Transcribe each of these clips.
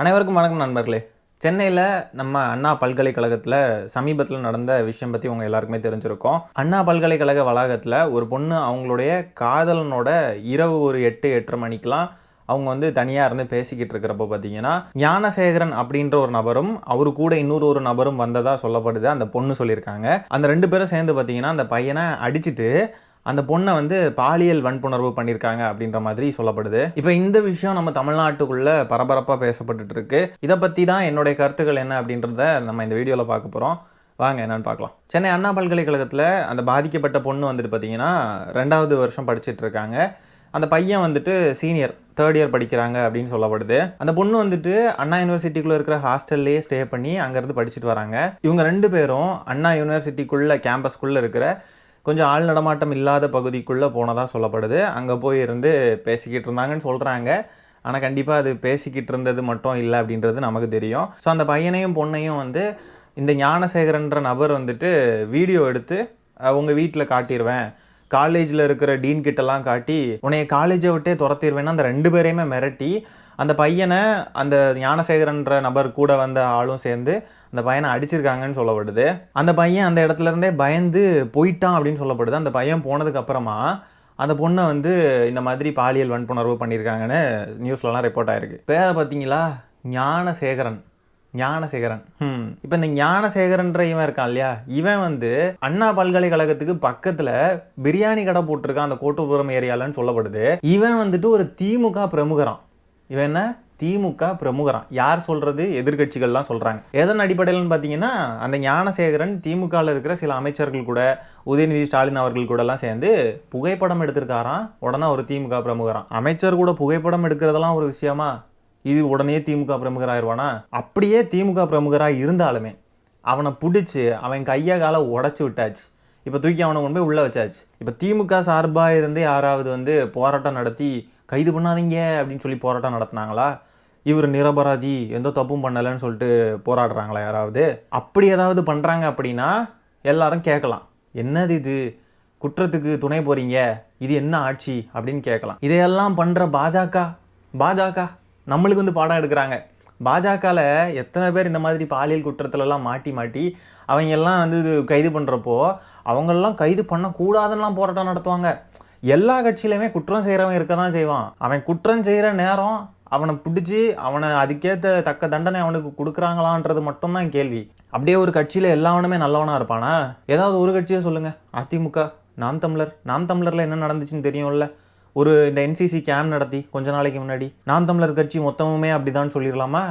அனைவருக்கும் வணக்கம் நண்பர்களே. சென்னையில் நம்ம அண்ணா பல்கலைக்கழகத்தில் சமீபத்தில் நடந்த விஷயம் பற்றி உங்கள் எல்லாருக்குமே தெரிஞ்சிருக்கும். அண்ணா பல்கலைக்கழக வளாகத்தில் ஒரு பொண்ணு அவங்களுடைய காதலனோட இரவு ஒரு 8-8:30 மணிக்கெலாம் அவங்க வந்து தனியாக இருந்து பேசிக்கிட்டு இருக்கிறப்போ பார்த்தீங்கன்னா, ஞானசேகரன் அப்படின்ற ஒரு நபரும் அவரு கூட இன்னொரு நபரும் வந்ததாக சொல்லப்படுது. அந்த பொண்ணு சொல்லியிருக்காங்க. அந்த 2 பேரும் சேர்ந்து பார்த்தீங்கன்னா அந்த பையனை அடிச்சுட்டு அந்த பொண்ணை வந்து பாலியல் வன்புணர்வு பண்ணியிருக்காங்க அப்படின்ற மாதிரி சொல்லப்படுது. இப்போ இந்த விஷயம் நம்ம தமிழ்நாட்டுக்குள்ளே பரபரப்பாக பேசப்பட்டுட்டு இருக்கு. இதை பற்றி தான் என்னுடைய கருத்துக்கள் என்ன அப்படின்றத நம்ம இந்த வீடியோவில் பார்க்க போகிறோம். வாங்க என்னன்னு பார்க்கலாம். சென்னை அண்ணா பல்கலைக்கழகத்தில் அந்த பாதிக்கப்பட்ட பொண்ணு வந்துட்டு பார்த்தீங்கன்னா 2வது வருஷம் படிச்சுட்டு இருக்காங்க. அந்த பையன் வந்துட்டு சீனியர் 3rd இயர் படிக்கிறாங்க அப்படின்னு சொல்லப்படுது. அந்த பொண்ணு வந்துட்டு அண்ணா யூனிவர்சிட்டிக்குள்ளே இருக்கிற ஹாஸ்டல்லையே ஸ்டே பண்ணி அங்கேருந்து படிச்சுட்டு வராங்க. இவங்க 2 பேரும் அண்ணா யூனிவர்சிட்டிக்குள்ளே கேம்பஸ்க்குள்ளே இருக்கிற கொஞ்சம் ஆள் நடமாட்டம் இல்லாத பகுதிக்குள்ளே போனதாக சொல்லப்படுது. அங்கே போய் இருந்து பேசிக்கிட்டு இருந்தாங்கன்னு சொல்கிறாங்க. ஆனால் கண்டிப்பாக அது பேசிக்கிட்டு இருந்தது மட்டும் இல்லை அப்படின்றது நமக்கு தெரியும். ஸோ அந்த பையனையும் பொண்ணையும் வந்து இந்த ஞானசேகரன்ற நபர் வந்துட்டு வீடியோ எடுத்து உங்கள் வீட்டில் காட்டிடுவேன், காலேஜில் இருக்கிற டீன் கிட்டலாம் காட்டி உன்னைய காலேஜை விட்டே துரத்திடுவேன்னா அந்த 2 பேரையுமே மிரட்டி அந்த பையனை அந்த ஞானசேகரன்ற நபர் கூட வந்த ஆளும் சேர்ந்து அந்த பையனை அடிச்சிருக்காங்கன்னு சொல்லப்படுது. அந்த பையன் அந்த இடத்துல இருந்தே பயந்து போயிட்டான் அப்படின்னு சொல்லப்படுது. அந்த பையன் போனதுக்கு அப்புறமா அந்த பொண்ணை வந்து இந்த மாதிரி பாலியல் வன்புணர்வு பண்ணியிருக்காங்கன்னு நியூஸ்லலாம் ரிப்போர்ட் ஆயிருக்கு. பேரை பார்த்தீங்களா, ஞானசேகரன். இப்போ இந்த ஞானசேகரன்ற இவன் இருக்கான் இல்லையா, இவன் வந்து அண்ணா பல்கலைக்கழகத்துக்கு பக்கத்தில் பிரியாணி கடை போட்டிருக்கான் அந்த கோட்டூர்புரம் ஏரியாலன்னு சொல்லப்படுது. இவன் வந்துட்டு ஒரு திமுக பிரமுகரான். இவன் என்ன திமுக பிரமுகரான். யார் சொல்கிறது? எதிர்கட்சிகள்லாம் சொல்கிறாங்க. எதன் அடிப்படையில்னு பார்த்தீங்கன்னா, அந்த ஞானசேகரன் திமுகவில் இருக்கிற சில அமைச்சர்கள் கூட, உதயநிதி ஸ்டாலின் அவர்கள் கூடலாம் சேர்ந்து புகைப்படம் எடுத்திருக்காராம். உடனே ஒரு திமுக பிரமுகரான். அமைச்சர் கூட புகைப்படம் எடுக்கிறதெல்லாம் ஒரு விஷயமா? இது உடனே திமுக பிரமுகராயிருவானா? அப்படியே திமுக பிரமுகராக இருந்தாலுமே அவனை பிடிச்சி அவன் கையை காலை உடச்சி விட்டாச்சு. இப்போ தூக்கி அவனை கொண்டு போய் உள்ளே வச்சாச்சு. இப்போ திமுக சார்பாக இருந்து யாராவது வந்து போராட்டம் நடத்தி கைது பண்ணாதீங்க அப்படின்னு சொல்லி போராட்டம் நடத்துனாங்களா? இவர் நிரபராதி, எந்த தப்பும் பண்ணலைன்னு சொல்லிட்டு போராடுறாங்களா யாராவது? அப்படி ஏதாவது பண்ணுறாங்க அப்படின்னா எல்லாரும் கேட்கலாம், என்னது இது, குற்றத்துக்கு துணை போகிறீங்க, இது என்ன ஆட்சி அப்படின்னு கேட்கலாம். இதையெல்லாம் பண்ணுற பாஜக நம்மளுக்கு வந்து பாடம் எடுக்கிறாங்க. பாஜகவில் எத்தனை பேர் இந்த மாதிரி பாலியல் குற்றத்துலலாம் மாட்டி அவங்க எல்லாம் வந்து கைது பண்ணுறப்போ அவங்களெல்லாம் கைது பண்ணக்கூடாதுன்னெலாம் போராட்டம் நடத்துவாங்க. எல்லா கட்சியிலையுமே குற்றம் செய்கிறவன் இருக்க தான் செய்வான். அவன் குற்றம் செய்கிற நேரம் அவனை பிடிச்சி அவனை அதுக்கேற்ற தக்க தண்டனை அவனுக்கு கொடுக்குறாங்களான்றது மட்டும்தான் கேள்வி. அப்படியே ஒரு கட்சியில் எல்லாவனுமே நல்லவனாக இருப்பானா? ஏதாவது ஒரு கட்சியை சொல்லுங்கள். அதிமுக, நாம் தமிழரில் என்ன நடந்துச்சுன்னு தெரியும்ல. ஒரு இந்த என்சிசி கேம்ப் நடத்தி கொஞ்ச நாளைக்கு முன்னாடி நாம் தமிழர் கட்சி மொத்தமுமே அப்படி தான் சொல்லிடலாமா?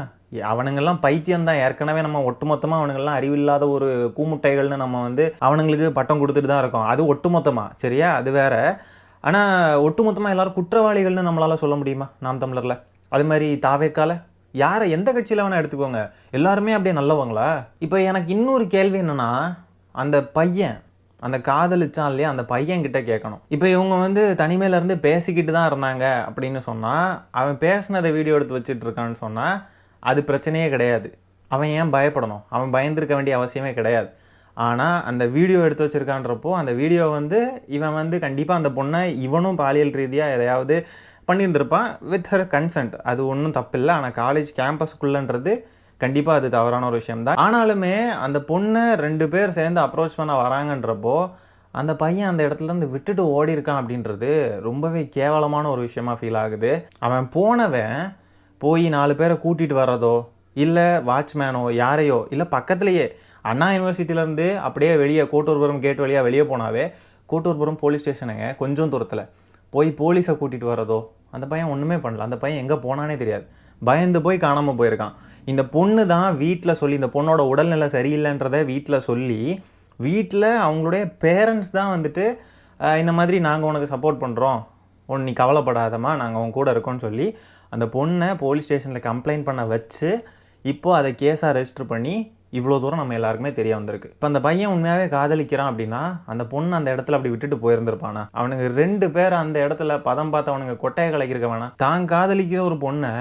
அவனுங்கெல்லாம் பைத்தியம்தான். ஏற்கனவே நம்ம ஒட்டுமொத்தமாக அவனுங்கெல்லாம் அறிவில்லாத ஒரு கூமுட்டைகள்னு நம்ம வந்து அவனுங்களுக்கு பட்டம் கொடுத்துட்டு தான் இருக்கோம். அது ஒட்டுமொத்தமாக சரியா, அது வேற. ஆனால் ஒட்டுமொத்தமாக எல்லோரும் குற்றவாளிகள்னு நம்மளால் சொல்ல முடியுமா நாம் தமிழரில்? அது மாதிரி தாவேக்கால யாரை எந்த கட்சியில் வேணால் எடுத்துக்கோங்க, எல்லாருமே அப்படியே நல்லவங்களா? இப்போ எனக்கு இன்னொரு கேள்வி என்னென்னா, அந்த பையன் அந்த காதலிச்சான் இல்லையா, அந்த பையன்கிட்ட கேட்கணும். இப்போ இவங்க வந்து தனிமையிலேருந்து பேசிக்கிட்டு தான் இருந்தாங்க அப்படின்னு சொன்னால், அவன் பேசினதை வீடியோ எடுத்து வச்சுட்டு இருக்கான்னு சொன்னால் அது பிரச்சனையே கிடையாது. அவன் ஏன் பயப்படணும்? அவன் பயந்துருக்க வேண்டிய அவசியமே கிடையாது. ஆனால் அந்த வீடியோ எடுத்து வச்சுருக்கான்றப்போ அந்த வீடியோ வந்து இவன் வந்து கண்டிப்பாக அந்த பொண்ணை இவனும் பாலியல் ரீதியாக எதையாவது பண்ணியிருந்திருப்பான் வித் ஹர் கன்சென்ட். அது ஒன்றும் தப்பில்லை. ஆனால் காலேஜ் கேம்பஸ்க்குள்ளன்றது கண்டிப்பாக அது தவறான ஒரு விஷயம்தான். ஆனாலுமே அந்த பொண்ணை 2 பேர் சேர்ந்து அப்ரோச் பண்ண வராங்கன்றப்போ அந்த பையன் அந்த இடத்துலேருந்து விட்டுட்டு ஓடி இருக்கான் அப்படின்றது ரொம்பவே கேவலமான ஒரு விஷயமா ஃபீல் ஆகுது. அவன் போனவன் போய் 4 பேரை கூட்டிகிட்டு வர்றதோ இல்லை வாட்ச்மேனோ யாரையோ இல்லை பக்கத்துலேயே அண்ணா யூனிவர்சிட்டியிலேருந்து அப்படியே வெளியே கோட்டூர்புரம் கேட் வழியாக வெளியே போனாவே கோட்டூர்புரம் போலீஸ் ஸ்டேஷனுங்க கொஞ்சம் தூரத்தில் போய் போலீஸை கூட்டிகிட்டு வரதோ, அந்த பையன் ஒன்றுமே பண்ணல. அந்த பையன் எங்கே போனானே தெரியாது. பயந்து போய் காணாமல் போயிருக்கான். இந்த பொண்ணு தான் வீட்டில் சொல்லி, இந்த பொண்ணோட உடல்நிலை சரியில்லைன்றதை வீட்டில் சொல்லி, வீட்டில் அவங்களுடைய பேரண்ட்ஸ் தான் வந்துட்டு இந்த மாதிரி நாங்கள் உனக்கு சப்போர்ட் பண்ணுறோம், நீ கவலைப்படாதம்மா, நாங்கள் உன் கூட இருக்கோன்னு சொல்லி அந்த பொண்ணை போலீஸ் ஸ்டேஷனில் கம்ப்ளைண்ட் பண்ண வச்சு இப்போது அதை கேஸாக ரெஜிஸ்டர் பண்ணி இவ்வளோ தூரம் நம்ம எல்லாருக்குமே தெரிய வந்திருக்கு. இப்போ அந்த பையன் உண்மையாகவே காதலிக்கிறான் அப்படின்னா அந்த பொண்ணு அந்த இடத்துல அப்படி விட்டுட்டு போயிருந்திருப்பானா? அவனுக்கு 2 பேர் அந்த இடத்துல பதம் பார்த்து அவனுங்க கொட்டையை கலைக்கிருக்க வேணாம். தான் காதலிக்கிற ஒரு பொண்ணை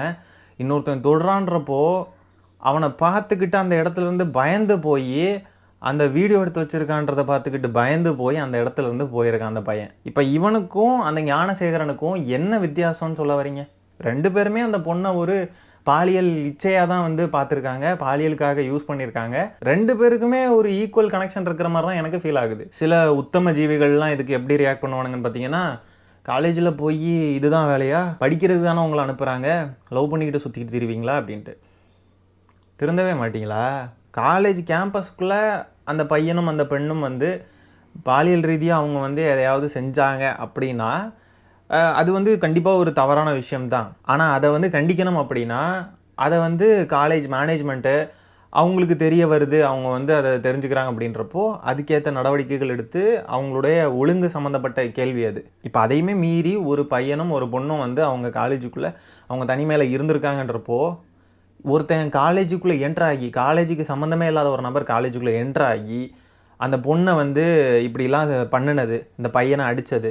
இன்னொருத்தன் தொடுறான்றப்போ அவனை பார்த்துக்கிட்டு அந்த இடத்துலேருந்து பயந்து போய் அந்த வீடியோ எடுத்து வச்சுருக்கான்றதை பார்த்துக்கிட்டு பயந்து போய் அந்த இடத்துலேருந்து போயிருக்கான் அந்த பையன். இப்போ இவனுக்கும் அந்த ஞானசேகரனுக்கும் என்ன வித்தியாசம்னு சொல்ல வரீங்க? 2 பேருமே அந்த பொண்ணை ஒரு பாலியல் இச்சையாக தான் வந்து பார்த்துருக்காங்க, பாலியலுக்காக யூஸ் பண்ணியிருக்காங்க. 2 பேருக்குமே ஒரு ஈக்குவல் கனெக்ஷன் இருக்கிற மாதிரி தான் எனக்கு ஃபீல் ஆகுது. சில உத்தம ஜீவிகள்லாம் இதுக்கு எப்படி ரியாக்ட் பண்ணுவானுங்கன்னு பார்த்தீங்கன்னா, காலேஜில் போய் இதுதான் வேலையா, படிக்கிறது தானே உங்களை அனுப்புகிறாங்க, லவ் பண்ணிக்கிட்டு சுற்றிக்கிட்டு திரிவீங்களா அப்படின்ட்டு. திருந்தவே மாட்டிங்களா? காலேஜ் கேம்பஸ்க்குள்ளே அந்த பையனும் அந்த பெண்ணும் வந்து பாலியல் ரீதியாக அவங்க வந்து எதையாவது செஞ்சாங்க அப்படின்னா அது வந்து கண்டிப்பாக ஒரு தவறான விஷயம்தான். ஆனால் அதை வந்து கண்டிக்கணும் அப்படின்னா அதை வந்து காலேஜ் மேனேஜ்மெண்ட்டு அவங்களுக்கு தெரிய வருது, அவங்க வந்து அதை தெரிஞ்சுக்கிறாங்க அப்படின்றப்போ அதுக்கேற்ற நடவடிக்கைகள் எடுத்து அவங்களுடைய ஒழுங்கு சம்மந்தப்பட்ட கேள்வி அது. இப்போ அதையுமே மீறி ஒரு பையனும் ஒரு பொண்ணும் வந்து அவங்க காலேஜுக்குள்ளே அவங்க தனிமையில் இருந்திருக்காங்கன்றப்போ ஒருத்தன் காலேஜுக்குள்ளே என்ட்ராகி, காலேஜுக்கு சம்மந்தமே இல்லாத ஒரு நபர் காலேஜுக்குள்ளே என்ட்ராகி அந்த பொண்ணை வந்து இப்படிலாம் பண்ணினது, இந்த பையனை அடித்தது,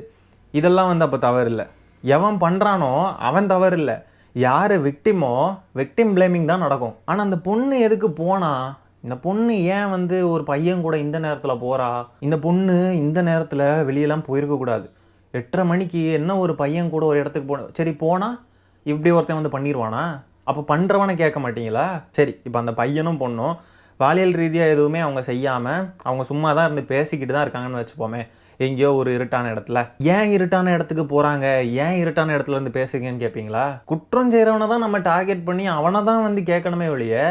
இதெல்லாம் வந்து அப்போ தவறு இல்லை. எவன் பண்ணுறானோ அவன் தவறு இல்லை, யார் விக்டிமோ விக்டிம் பிளேமிங் தான் நடக்கும். ஆனால் அந்த பொண்ணு எதுக்கு போனா, இந்த பொண்ணு ஏன் வந்து ஒரு பையன் கூட இந்த நேரத்தில் போகிறா, இந்த பொண்ணு இந்த நேரத்தில் வெளியெல்லாம் போயிருக்கக்கூடாது, 8:30 மணிக்கு என்ன ஒரு பையன் கூட ஒரு இடத்துக்கு சரி போனால் இப்படி ஒருத்தன் வந்து பண்ணிடுவானா? அப்போ பண்ணுறவனை கேட்க மாட்டீங்களா? சரி, இப்போ அந்த பையனும் பொண்ணும் பாலியல் ரீதியாக எதுவுமே அவங்க செய்யாமல் அவங்க சும்மா தான் இருந்து பேசிக்கிட்டு தான் இருக்காங்கன்னு வச்சுப்போமே, எங்கேயோ ஒரு இருட்டான இடத்துல. ஏன் இருட்டான இடத்துக்கு போகிறாங்க, ஏன் இருட்டான இடத்துல இருந்து பேசுங்கன்னு கேட்பீங்களா? குற்றம் செய்கிறவனை தான் நம்ம டார்கெட் பண்ணி அவனை தான் வந்து கேட்கணுமே ஒழிய,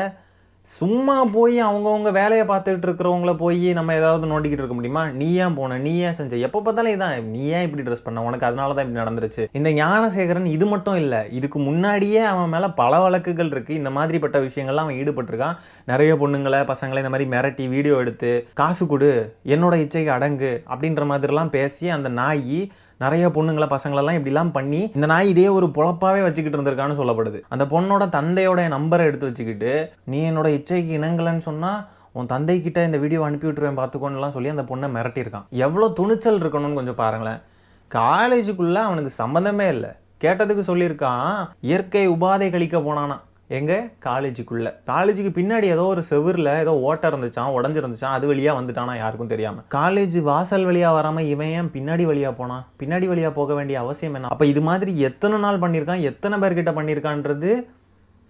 சும்மா போய் அவங்கவுங்க வேலையை பார்த்துக்கிட்டு இருக்கிறவங்கள போய் நம்ம ஏதாவது நோண்டிக்கிட்டு இருக்க முடியுமா? நீ ஏன் போன, நீ ஏன் செஞ்ச, எப்போ பார்த்தாலும் இதான், நீ ஏன் இப்படி ட்ரெஸ் பண்ண, உனக்கு அதனால தான் இப்படி நடந்துருச்சு. இந்த ஞானசேகரன் இது மட்டும் இல்லை, இதுக்கு முன்னாடியே அவன் மேலே பல வழக்குகள் இருக்குது. இந்த மாதிரிப்பட்ட விஷயங்கள்லாம் அவன் ஈடுபட்டிருக்கான். நிறைய பொண்ணுங்களை பசங்களை இந்த மாதிரி மிரட்டி வீடியோ எடுத்து காசு கொடு, என்னோட இச்சைக்கு அடங்கு அப்படின்ற மாதிரிலாம் பேசி அந்த நாய் நிறைய பொண்ணுங்களை பசங்களெல்லாம் இப்படிலாம் பண்ணி இந்த நாய் இதே ஒரு பொழப்பாவே வச்சுக்கிட்டு இருந்திருக்கான்னு சொல்லப்படுது. அந்த பொண்ணோட தந்தையோட நம்பரை எடுத்து வச்சுக்கிட்டு, நீ என்னோட இச்சைக்கு இணங்கலன்னு சொன்னால் உன் தந்தைக்கிட்ட இந்த வீடியோ அனுப்பி விட்டுருவேன் பார்த்துக்கோன்னுலாம் சொல்லி அந்த பொண்ணை மிரட்டியிருக்கான். எவ்வளோ துணிச்சல் இருக்கணும்னு கொஞ்சம் பாருங்களேன். காலேஜுக்குள்ளே அவனுக்கு சம்மந்தமே இல்லை, கேட்டதுக்கு சொல்லியிருக்கான் இயற்கை உபாதை கழிக்க போனானா. எங்கே? காலேஜுக்குள்ளே. காலேஜுக்கு பின்னாடி ஏதோ ஒரு செவுரில் ஏதோ ஓட்டை இருந்துச்சான், உடஞ்சிருந்துச்சான், அது வழியாக வந்துட்டானா யாருக்கும் தெரியாமல். காலேஜ் வாசல் வழியாக வராமல் இவன் ஏன் பின்னாடி வழியாக போனான்? பின்னாடி வழியாக போக வேண்டிய அவசியம் என்ன? அப்போ இது மாதிரி எத்தனை நாள் பண்ணியிருக்கான், எத்தனை பேர்கிட்ட பண்ணியிருக்கான்றது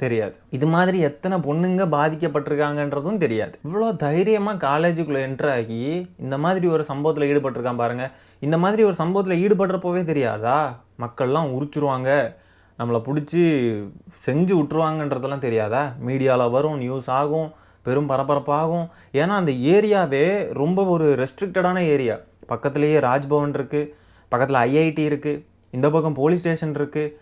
தெரியாது. இது மாதிரி எத்தனை பொண்ணுங்க பாதிக்கப்பட்டிருக்காங்கன்றதும் தெரியாது. இவ்வளோ தைரியமாக காலேஜுக்குள்ளே என்ட்ராகி இந்த மாதிரி ஒரு சம்பவத்தில் ஈடுபட்டிருக்கான் பாருங்கள். இந்த மாதிரி ஒரு சம்பவத்தில் ஈடுபடுறப்போவே தெரியாதா மக்கள்லாம் உரிச்சிருவாங்க, நம்மளை பிடிச்சி செஞ்சு விட்ருவாங்கன்றதெல்லாம் தெரியாதா? மீடியாவில் வரும், நியூஸ் ஆகும், பெரும் பரபரப்பாகும். ஏன்னா அந்த ஏரியாவே ரொம்ப ஒரு ரெஸ்ட்ரிக்டடான ஏரியா. பக்கத்துலேயே ராஜ்பவன் இருக்குது, பக்கத்தில் ஐஐடி இருக்குது, இந்த பக்கம் போலீஸ் ஸ்டேஷன் இருக்குது,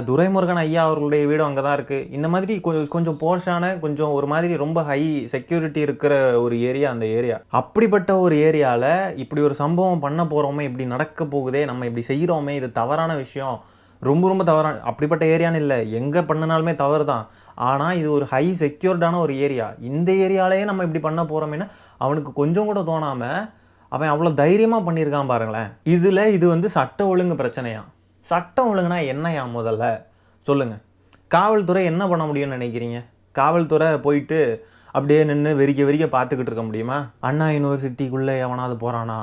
துரைமுருகன் ஐயா அவர்களுடைய வீடும் அங்கே தான் இருக்குது. இந்த மாதிரி கொஞ்சம் போர்ஷான, கொஞ்சம் ஒரு மாதிரி ரொம்ப ஹை செக்யூரிட்டி இருக்கிற ஒரு ஏரியா அந்த ஏரியா. அப்படிப்பட்ட ஒரு ஏரியாவில் இப்படி ஒரு சம்பவம் பண்ண போகிறோமே, இப்படி நடக்க போகுதே, நம்ம இப்படி செய்கிறோமே, இது தவறான விஷயம், ரொம்ப ரொம்ப தவறான. அப்படிப்பட்ட ஏரியான்னு இல்லை, எங்கே பண்ணினாலுமே தவறு தான். ஆனால் இது ஒரு ஹை செக்யூர்டான ஒரு ஏரியா. இந்த ஏரியாலேயே நம்ம இப்படி பண்ண போகிறோமேனா அவனுக்கு கொஞ்சம் கூட தோணாமல் அவன் அவ்வளோ தைரியமாக பண்ணியிருக்கான் பாருங்களேன். இது வந்து சட்ட ஒழுங்கு பிரச்சனையா? சட்டம் ஒழுங்குனா என்னையா முதல்ல சொல்லுங்கள். காவல்துறை என்ன பண்ண முடியும்னு நினைக்கிறீங்க? காவல்துறை போயிட்டு அப்படியே நின்று வெறிக்க பார்த்துக்கிட்டு இருக்க முடியுமா? அண்ணா யூனிவர்சிட்டிக்குள்ளே எவனாவது போகிறானா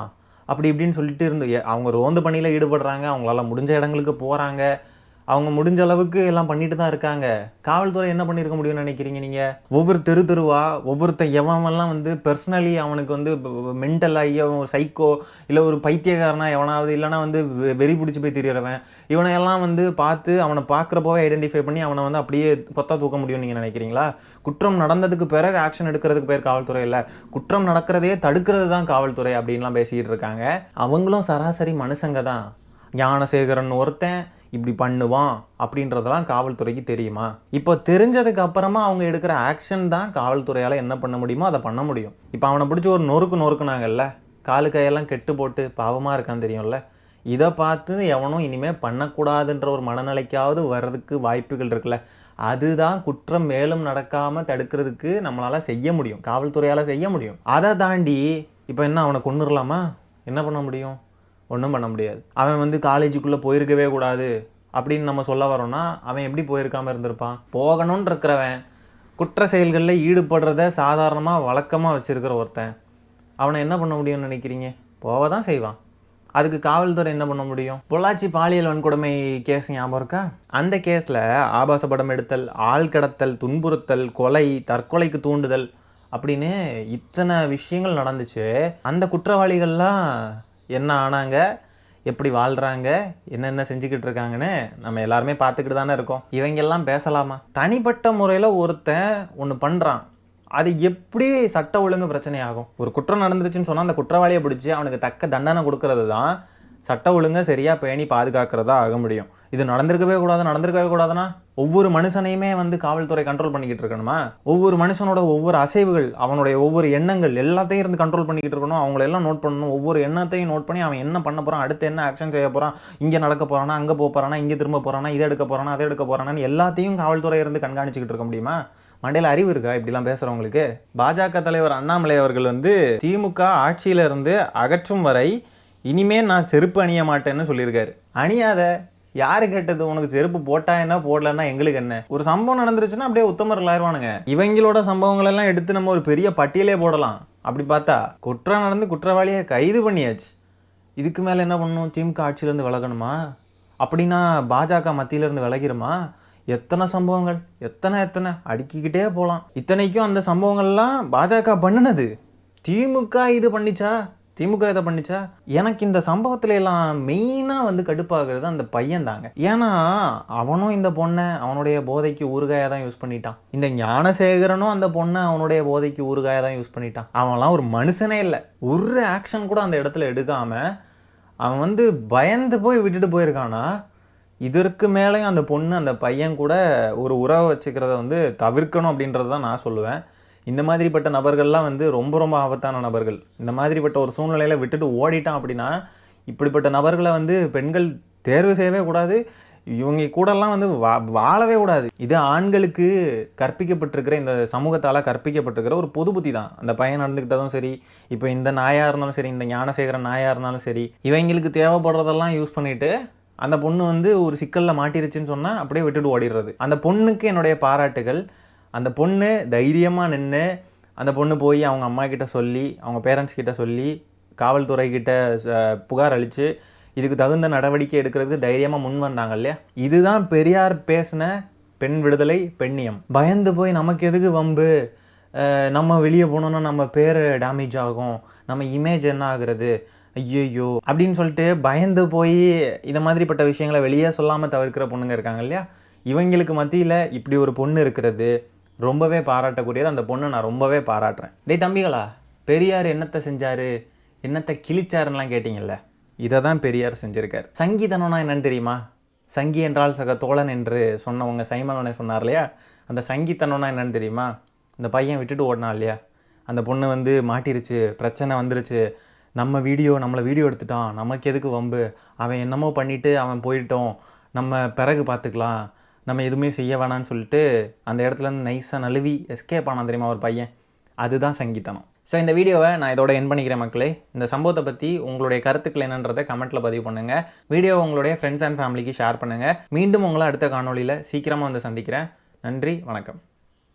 அப்படி இப்படின்னு சொல்லிட்டு அவங்க ரோந்து பணியில் ஈடுபடுறாங்க, அவங்களால முடிஞ்ச இடங்களுக்கு போகிறாங்க, அவங்க முடிஞ்ச அளவுக்கு எல்லாம் பண்ணிட்டு தான் இருக்காங்க. காவல்துறை என்ன பண்ணியிருக்க முடியும்னு நினைக்கிறீங்க நீங்கள்? ஒவ்வொரு தெருவா ஒவ்வொருத்த எவன்லாம் வந்து பர்சனலி அவனுக்கு வந்து மென்டலாகி அவன் ஒரு சைக்கோ இல்லை ஒரு பைத்தியக்காரனா எவனாவது இல்லைனா வந்து வெறி பிடிச்சி போய் திரியறவன், இவனையெல்லாம் வந்து பார்த்து அவனை பார்க்குறப்போவே ஐடென்டிஃபை பண்ணி அவனை வந்து அப்படியே கொத்தா தூக்க முடியும்னு நீங்கள் நினைக்கிறீங்களா? குற்றம் நடந்ததுக்கு பிறகு ஆக்ஷன் எடுக்கிறதுக்கு பேர் காவல்துறை இல்லை, குற்றம் நடக்கிறதே தடுக்கிறது தான் காவல்துறை அப்படின்லாம் பேசிக்கிட்டு இருக்காங்க. அவங்களும் சராசரி மனுஷங்க தான். ஞானசேகரன் ஒருத்தன் இப்படி பண்ணுவான் அப்படின்றதெல்லாம் காவல்துறைக்கு தெரியுமா? இப்போ தெரிஞ்சதுக்கு அப்புறமா அவங்க எடுக்கிற ஆக்ஷன் தான் காவல்துறையால் என்ன பண்ண முடியுமோ அதை பண்ண முடியும். இப்போ அவனை பிடிச்சி ஒரு நொறுக்குனாங்கல்ல, காலு கையெல்லாம் கெட்டு போட்டு பாவமாக இருக்கான்னு தெரியும்ல, இதை பார்த்து எவனும் இனிமேல் பண்ணக்கூடாதுன்ற ஒரு மனநிலைக்காவது வர்றதுக்கு வாய்ப்புகள் இருக்குல்ல, அதுதான் குற்றம் மேலும் நடக்காமல் தடுக்கிறதுக்கு நம்மளால் செய்ய முடியும், காவல்துறையால் செய்ய முடியும். அதை தாண்டி இப்போ என்ன அவனை கொன்னுடலாமா? என்ன பண்ண முடியும்? ஒன்றும் பண்ண முடியாது. அவன் வந்து காலேஜுக்குள்ளே போயிருக்கவே கூடாது அப்படின்னு நம்ம சொல்ல வரோன்னா அவன் எப்படி போயிருக்காமல் இருந்திருப்பான்? போகணும்னு இருக்கிறவன், குற்ற செயல்களில் ஈடுபடுறத சாதாரணமாக வழக்கமாக வச்சுருக்கிற ஒருத்தன், அவனை என்ன பண்ண முடியும்னு நினைக்கிறீங்க? போக தான் செய்வான். அதுக்கு காவல்துறை என்ன பண்ண முடியும்? பொள்ளாச்சி பாலியல் வன்கொடுமை கேஸ் ஞாபகம் இருக்கா? அந்த கேஸில் ஆபாச படம் எடுத்தல், ஆள் கடத்தல், துன்புறுத்தல், கொலை, தற்கொலைக்கு தூண்டுதல் அப்படின்னு இத்தனை விஷயங்கள் நடந்துச்சு. அந்த குற்றவாளிகள்லாம் என்ன ஆனாங்க, எப்படி வாழ்கிறாங்க, என்னென்ன செஞ்சுக்கிட்டு இருக்காங்கன்னு நம்ம எல்லாருமே பார்த்துக்கிட்டு தானே இருக்கோம். இவங்கெல்லாம் பேசலாமா? தனிப்பட்ட முறையில் ஒருத்தன் ஒன்று பண்ணுறான், அது எப்படி சட்ட ஒழுங்கு பிரச்சனை ஆகும்? ஒரு குற்றம் நடந்துருச்சுன்னு சொன்னால் அந்த குற்றவாளியை பிடிச்சி அவனுக்கு தக்க தண்டனை கொடுக்கறது தான் சட்ட ஒழுங்கை சரியாக பேணி பாதுகாக்கிறதா ஆக முடியும். இது நடந்திருக்கவே கூடாதுன்னா ஒவ்வொரு மனுஷனையுமே காவல்துறை கண்ட்ரோல் பண்ணிக்கிட்டு இருக்கணுமா? ஒவ்வொரு மனுஷனோட ஒவ்வொரு அசைவுகள், அவனுடைய ஒவ்வொரு எண்ணங்கள் எல்லாத்தையும் இருந்து கண்ட்ரோல் பண்ணிக்கிட்டு இருக்கணும். அவங்களெல்லாம் நோட் பண்ணணும். ஒவ்வொரு எண்ணத்தையும் நோட் பண்ணி அவன் என்ன பண்ண போகிறான், அடுத்து என்ன ஆக்ஷன் செய்ய போகிறான், இங்கே நடக்க போகிறானா, அங்கே போக போகிறானா, இங்கே திரும்ப போகிறானா, இதை எடுக்க போகிறானா, அதை எடுக்க போகிறானான்னு எல்லாத்தையும் காவல்துறை இருந்து கண்காணிச்சிக்கிட்டு இருக்க முடியுமா? மண்டையில் அறிவு இருக்கா இப்படிலாம் பேசுகிறவங்களுக்கு? பாஜக தலைவர் அண்ணாமலை அவர்கள் திமுக ஆட்சியில இருந்து அகற்றும் வரை இனிமே நான் செருப்பு அணிய மாட்டேன்னு சொல்லியிருக்காரு. அணியாத, யாரு கேட்டது? உனக்கு செருப்பு போட்டா என்ன, போடலன்னா எங்களுக்கு என்ன? ஒரு சம்பவம் நடந்துருச்சுன்னா அப்படியே உத்தமர்கள் ஆயிடுவானுங்க. இவங்களோட சம்பவங்கள் எல்லாம் எடுத்து நம்ம ஒரு பெரிய பட்டியலே போடலாம். அப்படி பார்த்தா குற்றம் நடந்து குற்றவாளியை கைது பண்ணியாச்சு. இதுக்கு மேலே என்ன பண்ணணும்? திமுக ஆட்சியிலேருந்து விலகணுமா? அப்படின்னா பாஜக மத்தியிலேருந்து விலகிருமா? எத்தனை சம்பவங்கள், எத்தனை அடுக்கிக்கிட்டே போகலாம். இத்தனைக்கும் அந்த சம்பவங்கள்லாம் பாஜக பண்ணினது. திமுக இது பண்ணிச்சா? திமுக இதை பண்ணிச்சா? எனக்கு இந்த சம்பவத்துல எல்லாம் மெயினாக கடுப்பாகிறது அந்த பையன் தாங்க. ஏன்னா அவனும் இந்த பொண்ணை அவனுடைய போதைக்கு ஊறுகாயாக தான் யூஸ் பண்ணிட்டான். இந்த ஞானசேகரனும் அந்த பொண்ணை அவனுடைய போதைக்கு ஊறுகாயாக தான் யூஸ் பண்ணிட்டான். அவன்லாம் ஒரு மனுஷனே இல்லை. ஒரு ஆக்ஷன் கூட அந்த இடத்துல எடுக்காமல் அவன் பயந்து போய் விட்டுட்டு போயிருக்கானா? இதற்கு மேலேயும் அந்த பொண்ணு அந்த பையன் கூட ஒரு உறவை வச்சுக்கிறத தவிர்க்கணும் அப்படின்றது தான் நான் சொல்லுவேன். இந்த மாதிரிப்பட்ட நபர்கள்லாம் ரொம்ப ரொம்ப ஆபத்தான நபர்கள். இந்த மாதிரிப்பட்ட ஒரு சூழ்நிலையில் விட்டுட்டு ஓடிட்டான் அப்படின்னா இப்படிப்பட்ட நபர்களை பெண்கள் தேர்வு செய்யவே கூடாது. இவங்க கூடலாம் வாழவே கூடாது. இது ஆண்களுக்கு கற்பிக்கப்பட்டிருக்கிற, இந்த சமூகத்தால் கற்பிக்கப்பட்டிருக்கிற ஒரு பொது புத்தி தான். அந்த பையன் நடந்துக்கிட்டதும் சரி, இப்போ இந்த நாயாக இருந்தாலும் சரி, இந்த ஞானசேகரன் நாயாக இருந்தாலும் சரி, இவங்களுக்கு தேவைப்படுறதெல்லாம் யூஸ் பண்ணிவிட்டு அந்த பொண்ணு ஒரு சிக்கலில் மாட்டிருச்சுன்னு சொன்னால் அப்படியே விட்டுட்டு ஓடிடுறது. அந்த பொண்ணுக்கு என்னுடைய பாராட்டுகள். அந்த பொண்ணு தைரியமாக நின்று அந்த பொண்ணு போய் அவங்க அம்மா கிட்ட சொல்லி, அவங்க பேரண்ட்ஸ் கிட்ட சொல்லி, காவல்துறைக்கிட்ட புகார் அளித்து இதுக்கு தகுந்த நடவடிக்கை எடுக்கிறதுக்கு தைரியமாக முன் வந்தாங்க இல்லையா? இதுதான் பெரியார் பேசின பெண் விடுதலை, பெண்ணியம். பயந்து போய் நமக்கு எதுக்கு வம்பு, நம்ம வெளியே போனோன்னா நம்ம பேர் டேமேஜ் ஆகும், நம்ம இமேஜ் என்ன ஆகுறது, ஐயோ அப்படின்னு சொல்லிட்டு பயந்து போய் இந்த மாதிரிப்பட்ட விஷயங்களை வெளியே சொல்லாமல் தவிர்க்கிற பொண்ணுங்க இருக்காங்க இல்லையா? இவங்களுக்கு மத்தியில் இப்படி ஒரு பொண்ணு இருக்கிறது ரொம்பவே பாராட்டக்கூடியது. அந்த பொண்ணை நான் ரொம்பவே பாராட்டுறேன். டேய் தம்பிகளா, பெரியார் என்னத்தை செஞ்சார், என்னத்தை கிழிச்சாருன்னெலாம் கேட்டிங்கல்ல, இதை தான் பெரியார் செஞ்சுருக்கார். சங்கீதனம்னா என்னன்னு தெரியுமா? சங்கி என்றால் சக தோழன் என்று சொன்னவங்க சைமனோனே சொன்னார் இல்லையா? அந்த சங்கீதனம்னா என்னன்னு தெரியுமா? இந்த பையன் விட்டுட்டு ஓடினா இல்லையா? அந்த பொண்ணு மாட்டிருச்சு, பிரச்சனை வந்துருச்சு, நம்மளை வீடியோ எடுத்துட்டான், நமக்கு எதுக்கு வம்பு, அவன் என்னமோ பண்ணிவிட்டு அவன் போயிட்டோம், நம்ம பிறகு பார்த்துக்கலாம், நம்ம எதுவுமே செய்ய வேணான்னு சொல்லிட்டு அந்த இடத்துலேருந்து நைஸாக நழுவி எஸ்கேப் ஆனான் தெரியுமா ஒரு பையன்? அதுதான் சங்கீதனம். ஸோ இந்த வீடியோவை நான் இதோட என் பண்ணிக்கிறேன் மக்களே. இந்த சம்பவத்தை பற்றி உங்களுடைய கருத்துக்கள் என்னன்றதை கமெண்ட்டில் பதிவு பண்ணுங்கள். வீடியோ உங்களுடைய ஃப்ரெண்ட்ஸ் அண்ட் ஃபேமிலிக்கு ஷேர் பண்ணுங்கள். மீண்டும் உங்களை அடுத்த காணொலியில் சீக்கிரமாக சந்திக்கிறேன். நன்றி, வணக்கம்.